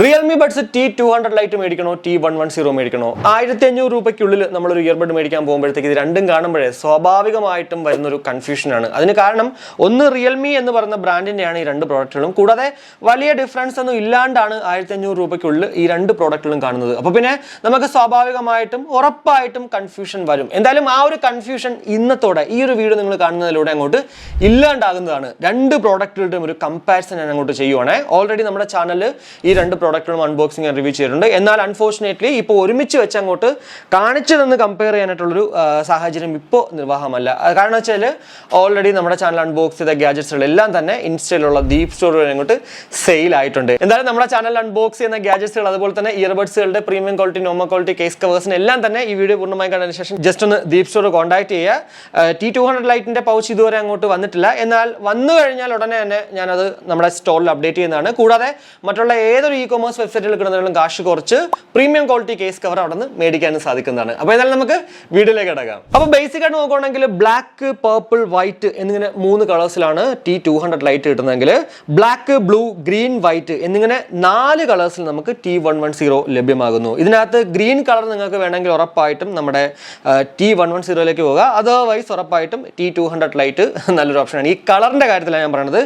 Realme buds T200 lite മേടിക്കണോ T110 മേടിക്കണോ? 1500 രൂപയ്ക്കുള്ളിൽ നമ്മളൊരു ഇയർബഡ് മേടിക്കാൻ പോകുമ്പോഴത്തേക്ക് ഇത് രണ്ടും കാണുമ്പോഴേ സ്വാഭാവികമായിട്ടും വരുന്നൊരു കൺഫ്യൂഷനാണ്. അതിന് കാരണം ഒന്ന് റിയൽമി എന്ന് പറയുന്ന ബ്രാൻഡിൻ്റെയാണ് ഈ രണ്ട് പ്രോഡക്റ്റുകളും. കൂടാതെ വലിയ ഡിഫറൻസ് ഒന്നും ഇല്ലാണ്ടാണ് 1500 രൂപയ്ക്കുള്ളിൽ ഈ രണ്ട് പ്രോഡക്റ്റുകളും കാണുന്നത്. അപ്പോൾ പിന്നെ നമുക്ക് സ്വാഭാവികമായിട്ടും ഉറപ്പായിട്ടും കൺഫ്യൂഷൻ വരും. എന്തായാലും ആ ഒരു കൺഫ്യൂഷൻ ഇന്നത്തോടെ ഈ ഒരു വീഡിയോ നിങ്ങൾ കാണുന്നതിലൂടെ അങ്ങോട്ട് ഇല്ലാണ്ടാകുന്നതാണ്. രണ്ട് പ്രോഡക്റ്റുകളുടെയും ഒരു കമ്പാരിസൺ ഞാൻ അങ്ങോട്ട് ചെയ്യുവാണേ. ഓൾറെഡി നമ്മുടെ ചാനലിൽ ഈ രണ്ട് പ്രോഡക്റ്റുകളും അൺബോക്സിംഗ് റിവ്യൂ ചെയ്തിട്ടുണ്ട്. എന്നാൽ അൺഫോർച്ചുനേറ്റ്ലി ഇപ്പോൾ ഒരുമിച്ച് വെച്ച് അങ്ങോട്ട് കാണിച്ചു തന്ന് കമ്പയർ ചെയ്യാനായിട്ടുള്ളൊരു സാഹചര്യം ഇപ്പോൾ നിർവാഹമല്ല. കാരണം വെച്ചാൽ ഓൾറെഡി നമ്മുടെ ചാനൽ അൺബോക്സ് ചെയ്ത ഗാഡ്ജറ്റ്സുകളെല്ലാം തന്നെ ഇൻസ്റ്റയിലുള്ള ദീപ് സ്റ്റോർ വരെ അങ്ങോട്ട് സെയിൽ ആയിട്ടുണ്ട്. എന്തായാലും നമ്മുടെ ചാനൽ അൺബോക്സ് ചെയ്യുന്ന ഗാഡ്ജറ്റ്സുകൾ അതുപോലെ തന്നെ ഇയർബഡ്സുകളുടെ premium quality normal quality case കവേഴ്സിന് എല്ലാം തന്നെ ഈ വീഡിയോ പൂർണ്ണമായി കണ്ടതിന് ശേഷം ജസ്റ്റ് ഒന്ന് ദീപ് സ്റ്റോർ കോൺടാക്ട് ചെയ്യുക. T200 ലൈറ്റിന്റെ പൗച്ച് ഇതുവരെ അങ്ങോട്ട് വന്നിട്ടില്ല. എന്നാൽ വന്നു കഴിഞ്ഞാൽ ഉടനെ തന്നെ ഞാനത് നമ്മുടെ സ്റ്റോറിൽ അപ്ഡേറ്റ് ചെയ്യുന്നതാണ്. കൂടാതെ മറ്റുള്ള ഏതൊരു ഇ-കൊമേഴ്സ് വെബ്സൈറ്റിൽ കിടന്നാലും കാശ് കുറച്ച് പ്രീമിയം ക്വാളിറ്റി കേസ് കവർ അവിടെ നിന്ന് മേടിക്കാനും സാധിക്കുന്നതാണ്. അപ്പോൾ ഏതായാലും നമുക്ക് വീഡിയോയിലേക്ക് കിടക്കാം. അപ്പോൾ ബേസിക് ആയിട്ട് നോക്കുകയാണെങ്കിൽ ബ്ലാക്ക്, പർപ്പിൾ, വൈറ്റ് എന്നിങ്ങനെ 3 കളേഴ്സിലാണ് T200 ലൈറ്റ് കിട്ടുന്നതെങ്കിൽ ബ്ലാക്ക്, ബ്ലൂ, ഗ്രീൻ, വൈറ്റ് എന്നിങ്ങനെ 4 കളേഴ്സിൽ നമുക്ക് T110 ലഭ്യമാകുന്നു. ഇതിനകത്ത് ഗ്രീൻ കളർ നിങ്ങൾക്ക് വേണമെങ്കിൽ ഉറപ്പായിട്ടും നമ്മുടെ T110ലേക്ക് പോകുക. അതർവൈസ് ഉറപ്പായിട്ടും T200 ലൈറ്റ് നല്ലൊരു ഓപ്ഷനാണ്. ഈ കളറിന്റെ കാര്യത്തിലാണ് ഞാൻ പറയുന്നത്.